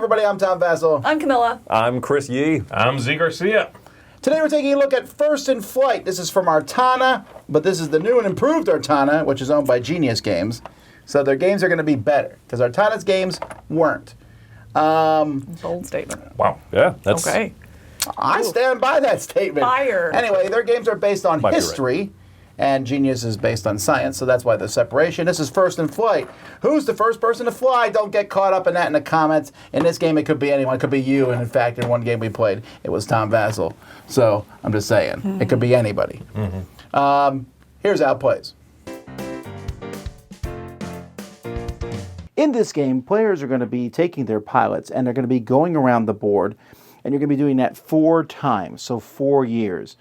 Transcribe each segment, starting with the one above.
everybody. I'm Tom Vassell. I'm Camilla. I'm Chris Yee. I'm Z Garcia. Today we're taking a look at First in Flight. This is from Artana, but this is the new and improved Artana, which is owned by Genius Games. So their games are going to be better, because Artana's games weren't. Bold statement. Wow. Yeah, that's Okay. I stand by that statement. Fire. Anyway, their games are based on Might be history, and Genius is based on science, so that's why the separation. This is First in Flight. Who's the first person to fly? Don't get caught up in that in the comments. In this game, it could be anyone. It could be you, and in fact, in one game we played, it was Tom Vassell. So I'm just saying, it could be anybody. Here's how it plays. In this game, players are going to be taking their pilots, and they're going to be going around the board, and you're going to be doing that 4 times, so 4 years.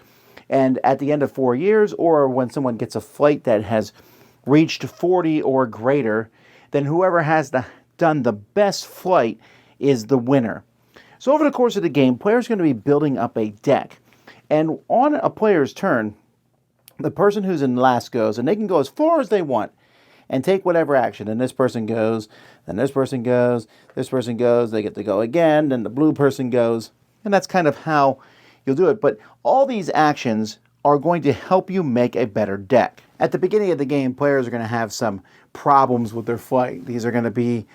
And at the end of 4 years, or when someone gets a flight that has reached 40 or greater, then whoever has done the best flight is the winner. So over the course of the game, players are going to be building up a deck. And on a player's turn, the person who's in last goes, and they can go as far as they want and take whatever action. And this person goes, then this person goes, this person goes, they get to go again, then the blue person goes. And that's kind of how you'll do it. But all these actions are going to help you make a better deck. At the beginning of the game, players are going to have some problems with their flight. These are going to be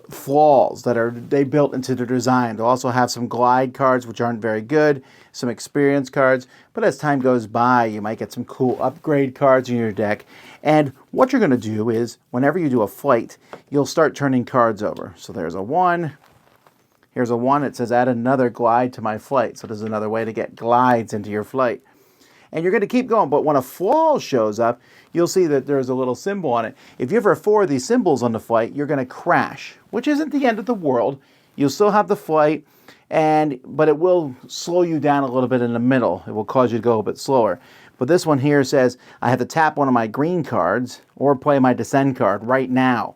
flaws that they built into their design. They'll also have some glide cards which aren't very good, some experience cards, but as time goes by you might get some cool upgrade cards in your deck. And what you're going to do is whenever you do a flight, you'll start turning cards over. So there's a 1, here's a 1, it says add another glide to my flight. So there's another way to get glides into your flight. And you're going to keep going, but when a flaw shows up, you'll see that there's a little symbol on it. If you ever have 4 of these symbols on the flight, you're going to crash, which isn't the end of the world. You'll still have the flight, but it will slow you down a little bit in the middle. It will cause you to go a bit slower. But this one here says I have to tap one of my green cards or play my descend card right now.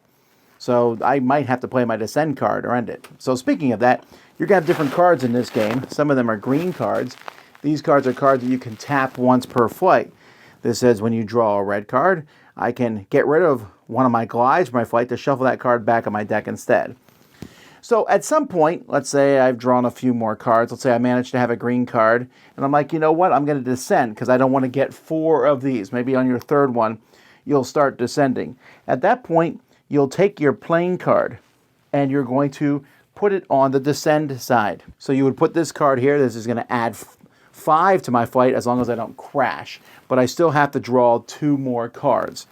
So I might have to play my descend card or end it. So speaking of that, you're going to have different cards in this game. Some of them are green cards. These cards are cards that you can tap once per flight. This says when you draw a red card, I can get rid of one of my glides for my flight to shuffle that card back on my deck instead. So at some point, let's say I've drawn a few more cards. Let's say I managed to have a green card, and I'm like, you know what? I'm going to descend because I don't want to get 4 of these. Maybe on your third one, you'll start descending. At that point, you'll take your plane card, and you're going to put it on the descend side. So you would put this card here. This is going to add 5 to my flight as long as I don't crash, but I still have to draw 2 more cards.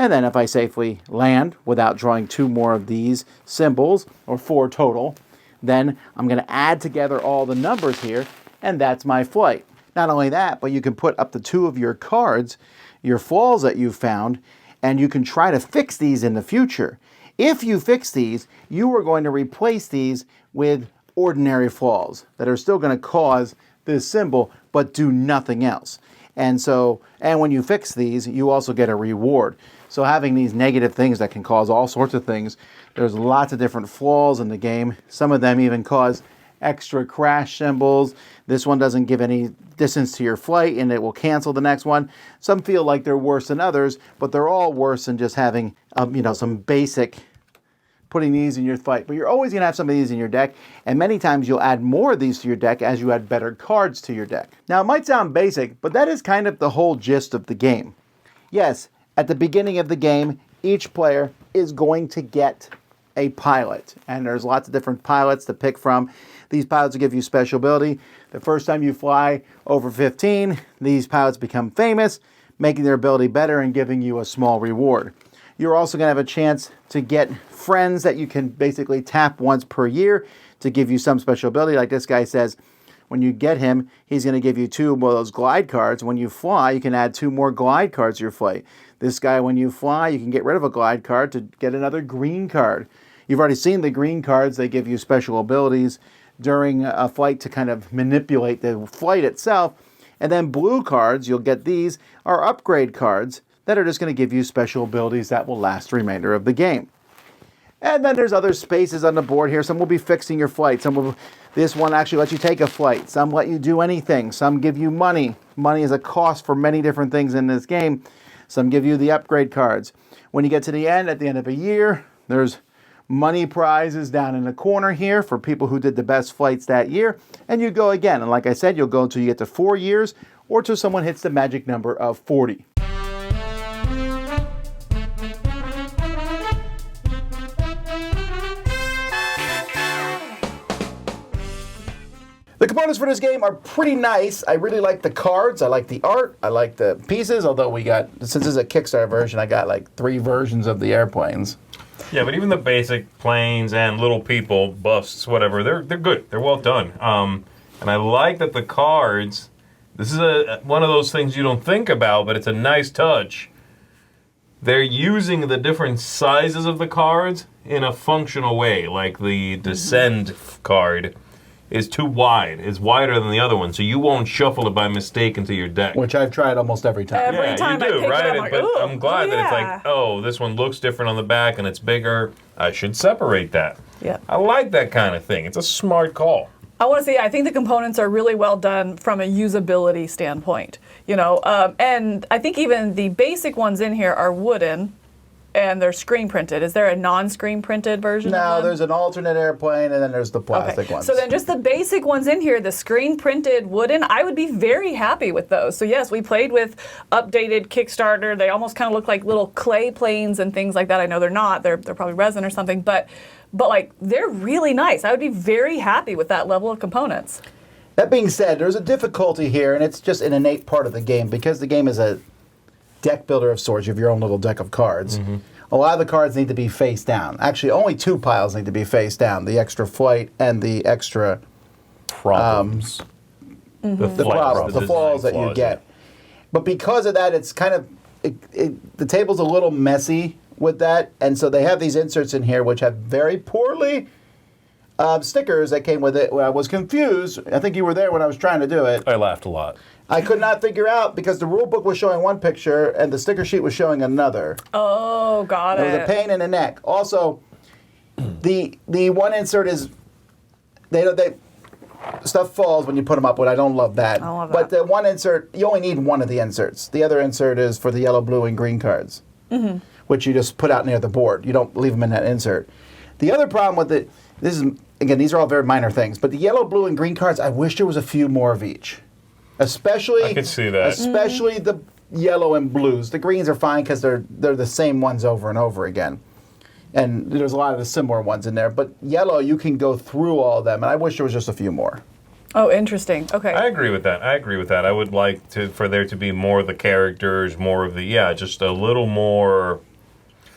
And then if I safely land without drawing 2 more of these symbols, or 4 total, then I'm going to add together all the numbers here, and that's my flight. Not only that, but you can put up to 2 of your cards, your flaws that you've found, and you can try to fix these in the future. If you fix these, you are going to replace these with ordinary flaws that are still going to cause this symbol, but do nothing else. And when you fix these, you also get a reward. So having these negative things that can cause all sorts of things, there's lots of different flaws in the game. Some of them even cause extra crash symbols. This one doesn't give any distance to your flight and it will cancel the next one. Some feel like they're worse than others, but they're all worse than just having some basic putting these in your flight. But you're always going to have some of these in your deck, and many times you'll add more of these to your deck as you add better cards to your deck. Now, it might sound basic, but that is kind of the whole gist of the game. Yes, at the beginning of the game, each player is going to get a pilot, and there's lots of different pilots to pick from. These pilots will give you special ability. The first time you fly over 15, these pilots become famous, making their ability better and giving you a small reward. You're also going to have a chance to get friends that you can basically tap once per year to give you some special ability. Like this guy says, when you get him, he's going to give you 2 of those glide cards. When you fly, you can add 2 more glide cards to your flight. This guy, when you fly, you can get rid of a glide card to get another green card. You've already seen the green cards. They give you special abilities during a flight to kind of manipulate the flight itself. And then blue cards, you'll get these, are upgrade cards that are just going to give you special abilities that will last the remainder of the game. And then there's other spaces on the board here. Some will be fixing your flight. This one actually lets you take a flight. Some let you do anything. Some give you money. Money is a cost for many different things in this game. Some give you the upgrade cards. When you get to the end, at the end of a year, there's money prizes down in the corner here for people who did the best flights that year. And you go again. And like I said, you'll go until you get to 4 years or till someone hits the magic number of 40. The components for this game are pretty nice. I really like the cards. I like the art. I like the pieces, although since this is a Kickstarter version, I got like 3 versions of the airplanes. Yeah, but even the basic planes and little people, busts, whatever, they're good. They're well done. And I like that the cards, this is one of those things you don't think about, but it's a nice touch. They're using the different sizes of the cards in a functional way, like the Descend card is too wide. It's wider than the other one, so you won't shuffle it by mistake into your deck. Which I've tried almost every time. Every time you do, I pick right? it, I'm like, but ooh, I'm glad that it's like, oh, this one looks different on the back and it's bigger. I should separate that. Yeah. I like that kind of thing. It's a smart call. I want to say, I think the components are really well done from a usability standpoint. And I think even the basic ones in here are wooden, and they're screen printed. Is there a non-screen printed version of No, them? there's an alternate airplane, and then there's the plastic ones. So then just the basic ones in here, the screen printed wooden, I would be very happy with those. So yes, we played with updated Kickstarter. They almost kind of look like little clay planes and things like that. I know they're not. They're probably resin or something, but like they're really nice. I would be very happy with that level of components. That being said, there's a difficulty here, and it's just an innate part of the game. Because the game is a deck builder of sorts, you have your own little deck of cards. Mm-hmm. A lot of the cards need to be face down. Actually, only 2 piles need to be face down, the extra flight and the extra problems. The flaws that you get. But because of that, it's kind of, the table's a little messy with that, and so they have these inserts in here which have very poorly stickers that came with it. When I was confused, I think you were there when I was trying to do it. I laughed a lot. I could not figure out because the rule book was showing one picture and the sticker sheet was showing another. Oh, got it. It was a pain in the neck. Also, the one insert is they stuff falls when you put them up, but I don't love that. I love but that. the one insert, you only need one of the inserts. The other insert is for the yellow, blue, and green cards, which you just put out near the board. You don't leave them in that insert. The other problem with it, these are all very minor things, but the yellow, blue, and green cards, I wish there was a few more of each. Especially, I could see that. Especially the yellow and blues. The greens are fine because they're the same ones over and over again. And there's a lot of the similar ones in there. But yellow, you can go through all of them, and I wish there was just a few more. Oh, interesting. Okay. I agree with that. I would like for there to be more of the characters, more of the, just a little more,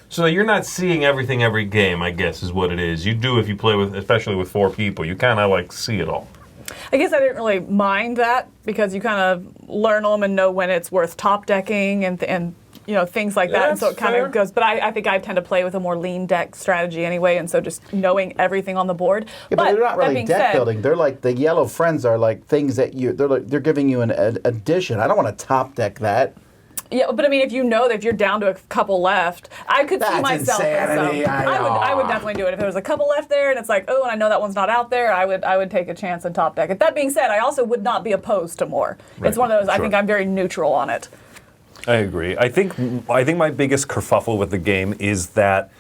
so that you're not seeing everything every game, I guess, is what it is. You do if you play with, especially with 4 people. You kind of like see it all. I guess I didn't really mind that because you kind of learn them and know when it's worth top decking and things like that. And so it kind of goes. But I think I tend to play with a more lean deck strategy anyway, and so just knowing everything on the board. Yeah, but they're not really deck building. They're like the yellow friends are like things that they're giving you an addition. I don't want to top deck that. Yeah, but I mean, if you know that if you're down to a couple left, I could see myself. Insanity. I would definitely do it if there was a couple left there, and it's like, oh, and I know that one's not out there. I would take a chance and top deck it. That being said, I also would not be opposed to more. Right. It's one of those. Sure. I think I'm very neutral on it. I agree. I think my biggest kerfuffle with the game is that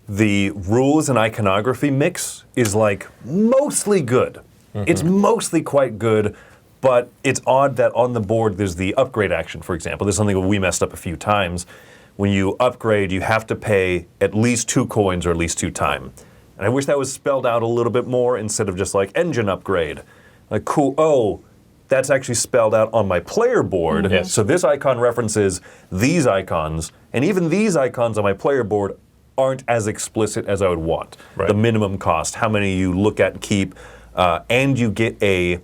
the rules and iconography mix is like mostly good. Mm-hmm. It's mostly quite good. But it's odd that on the board there's the upgrade action, for example. There's something that we messed up a few times. When you upgrade, you have to pay at least 2 coins or at least 2 time. And I wish that was spelled out a little bit more instead of just like engine upgrade. Like, cool, oh, that's actually spelled out on my player board. Mm-hmm. So this icon references these icons. And even these icons on my player board aren't as explicit as I would want. Right. The minimum cost, how many you look at and keep, and you get a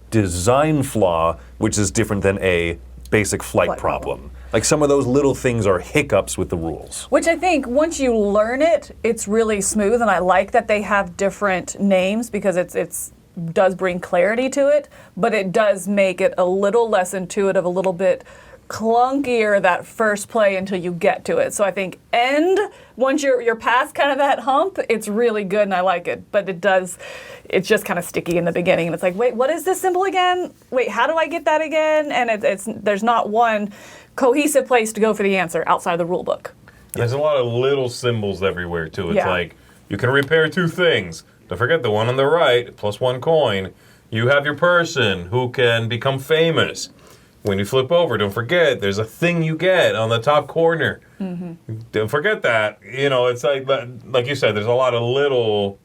design flaw, which is different than a basic flight problem. Like some of those little things are hiccups with the rules. Which I think once you learn it, it's really smooth, and I like that they have different names because it's does bring clarity to it, but it does make it a little less intuitive, a little bit clunkier that first play until you get to it. So I think once you're past kind of that hump, it's really good and I like it. But it's just kind of sticky in the beginning. And it's like, wait, what is this symbol again? Wait, how do I get that again? And there's not one cohesive place to go for the answer outside of the rule book. And there's a lot of little symbols everywhere, too. It's Yeah. like, you can repair 2 things. Don't forget the one on the right, plus 1 coin. You have your person who can become famous. When you flip over, don't forget, there's a thing you get on the top corner. Don't forget that. You know, it's like you said, there's a lot of little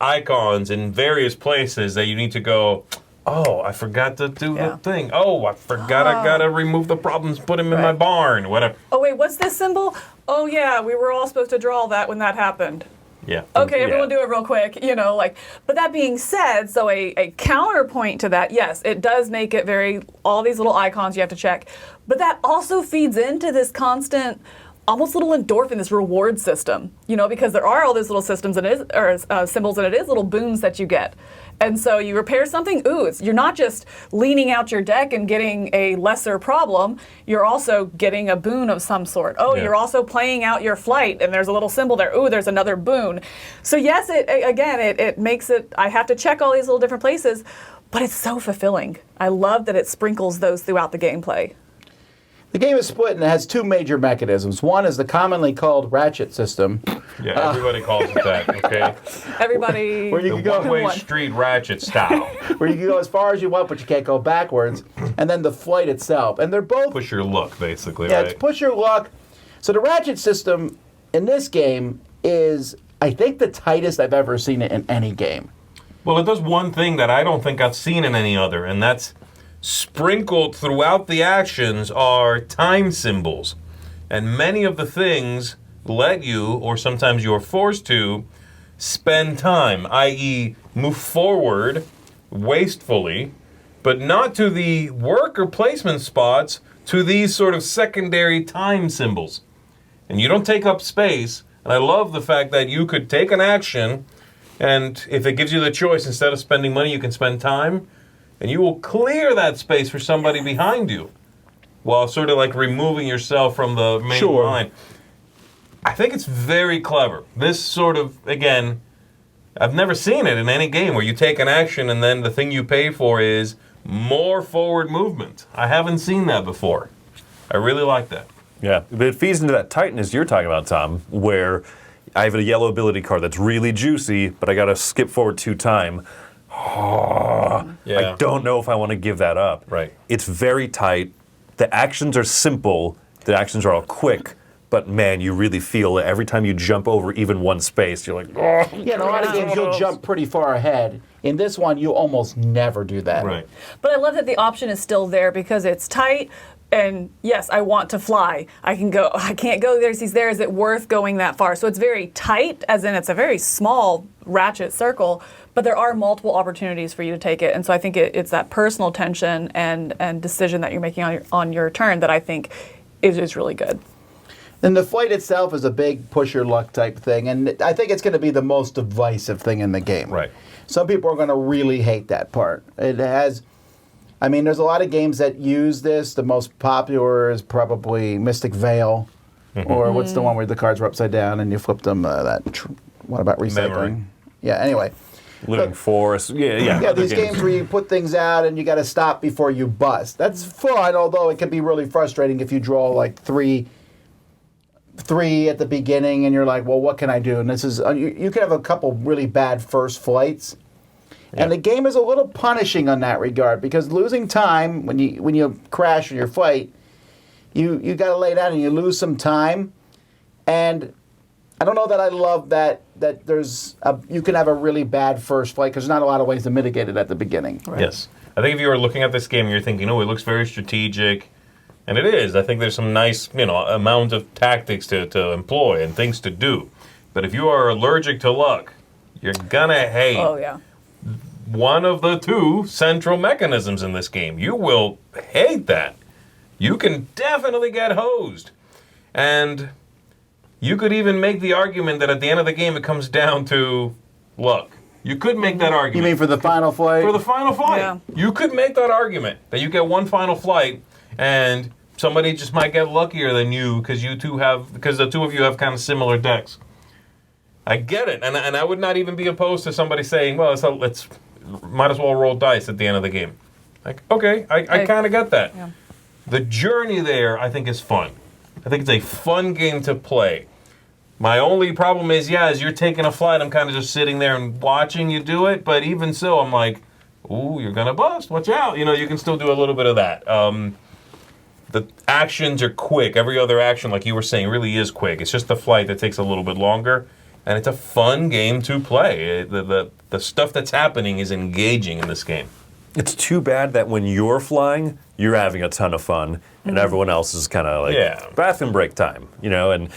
icons in various places that you need to go, oh, I forgot to do the thing. Oh, I forgot I got to remove the problems, put them in my barn, whatever. Oh, wait, what's this symbol? Oh, yeah, we were all supposed to draw that when that happened. Yeah. Okay, everyone do it real quick, you know, like, but that being said, so a counterpoint to that, yes, it does make it all these little icons you have to check, but that also feeds into this constant, almost little endorphin, this reward system, you know, because there are all these little systems and symbols, and it is little boons that you get. And so you repair something, you're not just leaning out your deck and getting a lesser problem, you're also getting a boon of some sort. You're also playing out your flight, and there's a little symbol there. There's another boon. So yes, it makes it, I have to check all these little different places, but it's so fulfilling. I love that it sprinkles those throughout the gameplay. The game is split and it has 2 major mechanisms. One is the commonly called ratchet system. Yeah, everybody calls it that, okay? Everybody... Where you can go one-way street ratchet style. where you can go as far as you want, but you can't go backwards. And then the flight itself. And they're both... Push your luck, basically, Yeah, right? it's push your luck. So the ratchet system in this game is, I think, the tightest I've ever seen it in any game. Well, it does one thing that I don't think I've seen in any other, and that's sprinkled throughout the actions are time symbols. And many of the things let you, or sometimes you're forced to, spend time, i.e. move forward wastefully, but not to the worker placement spots, to these sort of secondary time symbols. And you don't take up space, and I love the fact that you could take an action, and if it gives you the choice, instead of spending money, you can spend time, and you will clear that space for somebody behind you, while sort of like removing yourself from the main line. I think it's very clever. This sort of, again, I've never seen it in any game where you take an action and then the thing you pay for is more forward movement. I haven't seen that before. I really like that. Yeah, but it feeds into that tightness you're talking about, Tom, where I have a yellow ability card that's really juicy, but I got to skip forward 2 times. I don't know if I want to give that up. Right. It's very tight. The actions are simple. The actions are all quick. But man, you really feel it every time you jump over even 1 space. You're like, oh. Yeah, in a lot of games you'll jump pretty far ahead. In this one, you almost never do that. Right. But I love that the option is still there because it's tight. And yes, I want to fly. I can go. I can't go there. He's there. Is it worth going that far? So it's very tight, as in it's a very small ratchet circle. But there are multiple opportunities for you to take it. And so I think it's that personal tension and decision that you're making on your turn that I think is really good. And the flight itself is a big push your luck type thing, and I think it's going to be the most divisive thing in the game. Right. Some people are going to really hate that part. It has, I mean, there's a lot of games that use this. The most popular is probably Mystic Veil, or what's the one where the cards were upside down and you flipped them? What about recycling? Memory. Yeah. Anyway. Living Forest. Yeah, these games where you put things out and you got to stop before you bust. That's fun, although it can be really frustrating if you draw like three at the beginning and you're like, well, what can I do? And this is you can have a couple really bad first flights. Yeah. And the game is a little punishing on that regard because losing time when you crash in your flight, you got to lay down and you lose some time. And I don't know that I love that you can have a really bad first flight because there's not a lot of ways to mitigate it at the beginning. Right. Yes. I think if you were looking at this game and you're thinking, oh, it looks very strategic, and it is. I think there's some nice, amount of tactics to employ and things to do. But if you are allergic to luck, you're gonna hate one of the 2 central mechanisms in this game. You will hate that. You can definitely get hosed. And you could even make the argument that at the end of the game it comes down to luck. You could make that argument. You mean for the final flight? For the final flight. Yeah. You could make that argument that you get one final flight and somebody just might get luckier than you because the 2 of you have kind of similar decks. I get it. And I would not even be opposed to somebody saying, well, let's might as well roll dice at the end of the game. Like, okay, I kind of get that. Yeah. The journey there, I think, is fun. I think it's a fun game to play. My only problem is, as you're taking a flight, I'm kind of just sitting there and watching you do it. But even so, I'm like, ooh, you're going to bust. Watch out. You can still do a little bit of that. The actions are quick. Every other action, like you were saying, really is quick. It's just the flight that takes a little bit longer. And it's a fun game to play. The stuff that's happening is engaging in this game. It's too bad that when you're flying, you're having a ton of fun, and everyone else is kind of like bathroom break time, and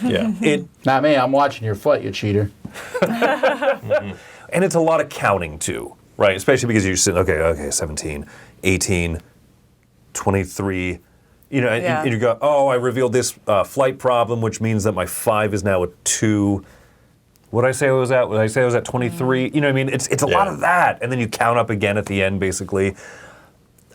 it. Not me. I'm watching your foot, you cheater. And it's a lot of counting too, right? Especially because you're sitting, okay, 17, 18, 23, and you go, oh, I revealed this flight problem, which means that my 5 is now a 2. What did I say I was at? What did I say I was at 23? You know what I mean? It's a lot of that. And then you count up again at the end, basically.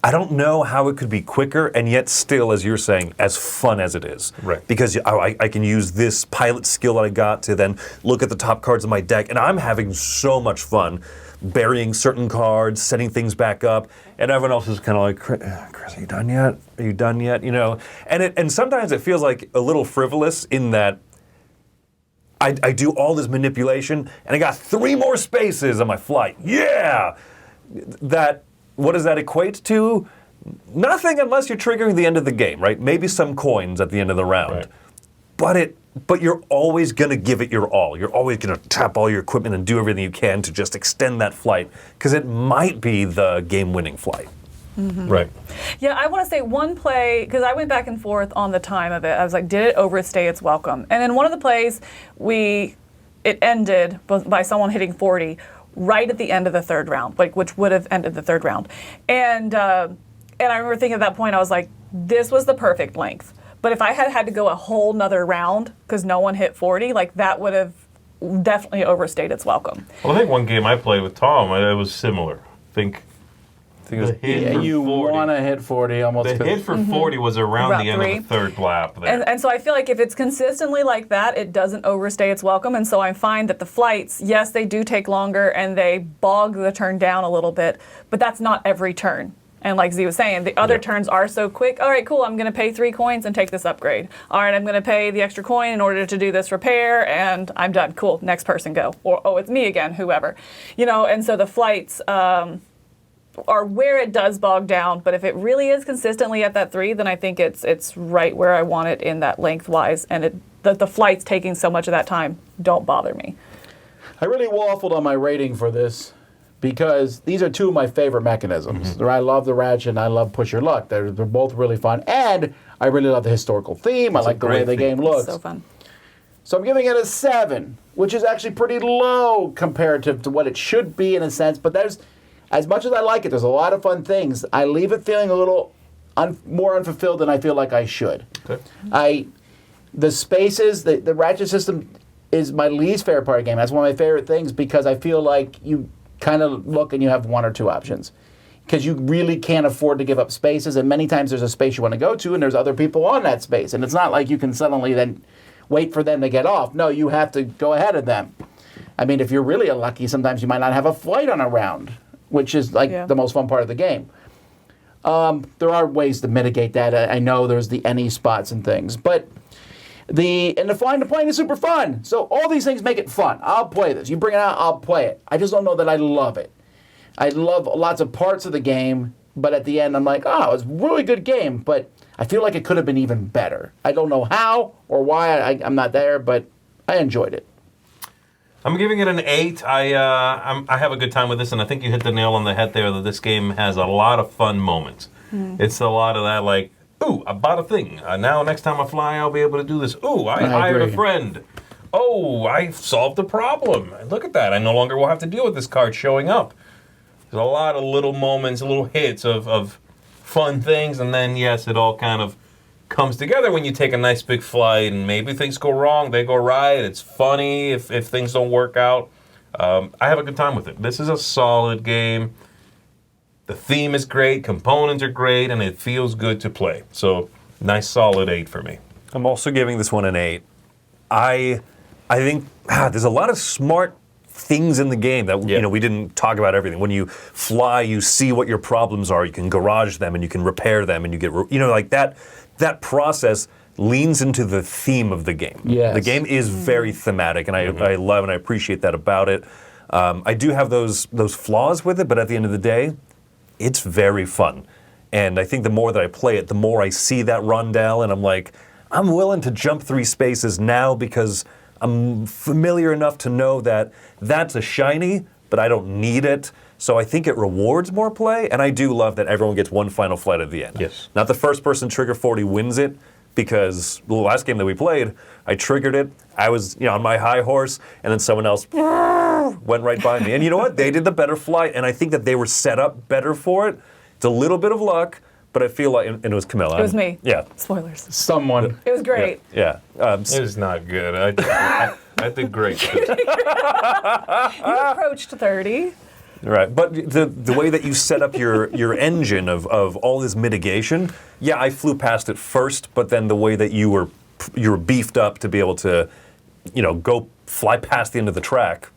I don't know how it could be quicker and yet still, as you're saying, as fun as it is. Right. Because I can use this pilot skill that I got to then look at the top cards of my deck, and I'm having so much fun burying certain cards, setting things back up, and everyone else is kind of like, Chris, are you done yet? Are you done yet? And sometimes it feels like a little frivolous in that I do all this manipulation, and I got 3 more spaces on my flight. Yeah! What does that equate to? Nothing unless you're triggering the end of the game, right? Maybe some coins at the end of the round. Right. But you're always going to give it your all. You're always going to tap all your equipment and do everything you can to just extend that flight, because it might be the game-winning flight. Mm-hmm. Right. Yeah, I want to say one play, because I went back and forth on the time of it. I was like, did it overstay its welcome? And in one of the plays, it ended by someone hitting 40 right at the end of the third round, which would have ended the third round. And I remember thinking at that point, I was like, this was the perfect length. But if I had to go a whole nother round because no one hit 40, that would have definitely overstayed its welcome. Well, I think one game I played with Tom, it was similar. I think you want to hit 40 almost. The hit for 40 was around the end of the third lap there. And so I feel like if it's consistently like that, it doesn't overstay its welcome. And so I find that the flights, yes, they do take longer and they bog the turn down a little bit, but that's not every turn. And like Z was saying, the other turns are so quick. All right, cool, I'm going to pay 3 coins and take this upgrade. All right, I'm going to pay the extra coin in order to do this repair, and I'm done. Cool, next person go. Or, oh, it's me again, whoever. And so the flights are where it does bog down, but if it really is consistently at that 3, then I think it's right where I want it in that lengthwise, and the flights taking so much of that time don't bother me. I really waffled on my rating for this because these are 2 of my favorite mechanisms. Mm-hmm. I love the ratchet and I love push your luck. They're both really fun, and I really love the historical theme. I like the way the game looks. So fun. So I'm giving it a 7, which is actually pretty low comparative to what it should be in a sense, but as much as I like it, there's a lot of fun things. I leave it feeling a little more unfulfilled than I feel like I should. Okay. The spaces, the ratchet system is my least favorite part of the game. That's one of my favorite things because I feel like you kind of look and you have 1 or 2 options. Because you really can't afford to give up spaces, and many times there's a space you want to go to and there's other people on that space. And it's not like you can suddenly then wait for them to get off. No, you have to go ahead of them. I mean, if you're really unlucky, sometimes you might not have a flight on a round, which is the most fun part of the game. There are ways to mitigate that. I know there's the any spots and things, but the flying to plane is super fun. So all these things make it fun. I'll play this. You bring it out, I'll play it. I just don't know that I love it. I love lots of parts of the game, but at the end I'm like, oh, it's a really good game, but I feel like it could have been even better. I don't know how or why I'm not there, but I enjoyed it. I'm giving it an 8. I have a good time with this, and I think you hit the nail on the head there that this game has a lot of fun moments. It's a lot of that, like, ooh, I bought a thing. Now next time I fly, I'll be able to do this. Ooh, I hired a friend. Oh, I solved a problem. Look at that. I no longer will have to deal with this card showing up. There's a lot of little moments, little hits of fun things, and then, yes, it all kind of comes together when you take a nice big flight and maybe things go wrong, they go right. It's funny if things don't work out. I have a good time with it. This is a solid game. The theme is great, components are great, and it feels good to play. So, nice solid 8 for me. I'm also giving this one an 8. I think there's a lot of smart things in the game that we didn't talk about everything. When you fly, you see what your problems are. You can garage them and you can repair them, and you get like that process leans into the theme of the game. Yes. The game is very thematic, and I love and I appreciate that about it. I do have those flaws with it, but at the end of the day, it's very fun. And I think the more that I play it, the more I see that rondelle, and I'm like, I'm willing to jump 3 spaces now because I'm familiar enough to know that that's a shiny, but I don't need it. So I think it rewards more play, and I do love that everyone gets one final flight at the end. Yes. Not the first person trigger 40 wins it, because the last game that we played, I triggered it, I was on my high horse, and then someone else went right by me. And you know what? They did the better flight, and I think that they were set up better for it. It's a little bit of luck, but I feel like, and it was Camilla. It was me. Yeah. Spoilers. Someone. It was great. Yeah. It was not good. I did great. You approached 30. Right, but the way that you set up your engine of all this mitigation, yeah, I flew past it first, but then the way that you were beefed up to be able to, go fly past the end of the track,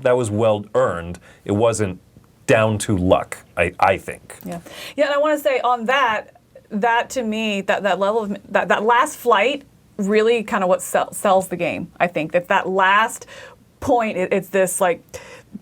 that was well earned. It wasn't down to luck, I think. Yeah, and I want to say on that to me, that level of that last flight really kind of what sells the game. I think that last point, it's this like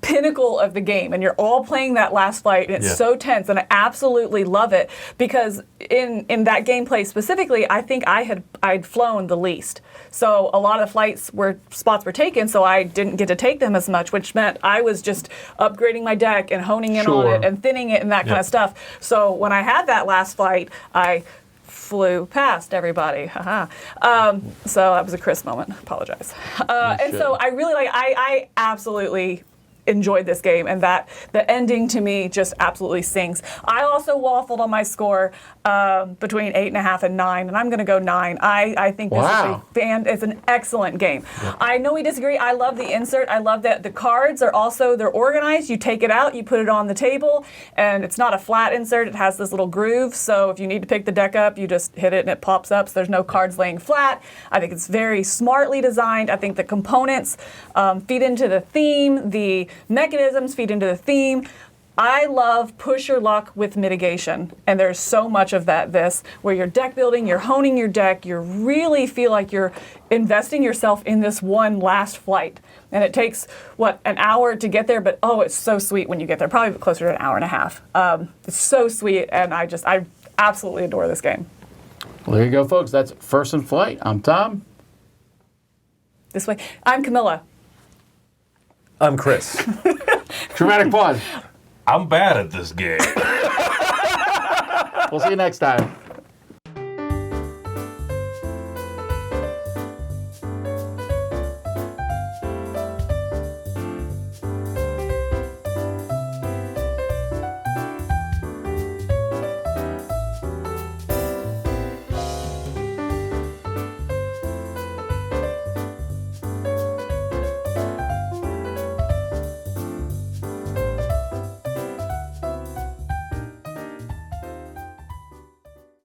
pinnacle of the game, and you're all playing that last flight, and it's so tense, and I absolutely love it because in that gameplay specifically, I think I'd flown the least. So a lot of flights where spots were taken, so I didn't get to take them as much, which meant I was just upgrading my deck and honing in on it and thinning it and that kind of stuff. So when I had that last flight, I flew past everybody. So that was a Chris moment. Apologize. And so I really I absolutely enjoyed this game, and that the ending to me just absolutely sings. I also waffled on my score between 8.5 and 9, and I'm going to go 9. I think this is it's an excellent game. Yeah. I know we disagree. I love the insert. I love that the cards are also, they're organized. You take it out, you put it on the table, and it's not a flat insert. It has this little groove, so if you need to pick the deck up, you just hit it and it pops up, so there's no cards laying flat. I think it's very smartly designed. I think the components feed into the theme. The mechanisms feed into the theme. I love push your luck with mitigation, and there's so much of that where you're deck building, you're honing your deck, you really feel like you're investing yourself in this one last flight. And it takes, an hour to get there, but it's so sweet when you get there, probably closer to an hour and a half. It's so sweet, and I absolutely adore this game. Well, there you go, folks. That's First in Flight. I'm Tom. This way. I'm Camilla. I'm Chris. Dramatic pause. I'm bad at this game. We'll see you next time.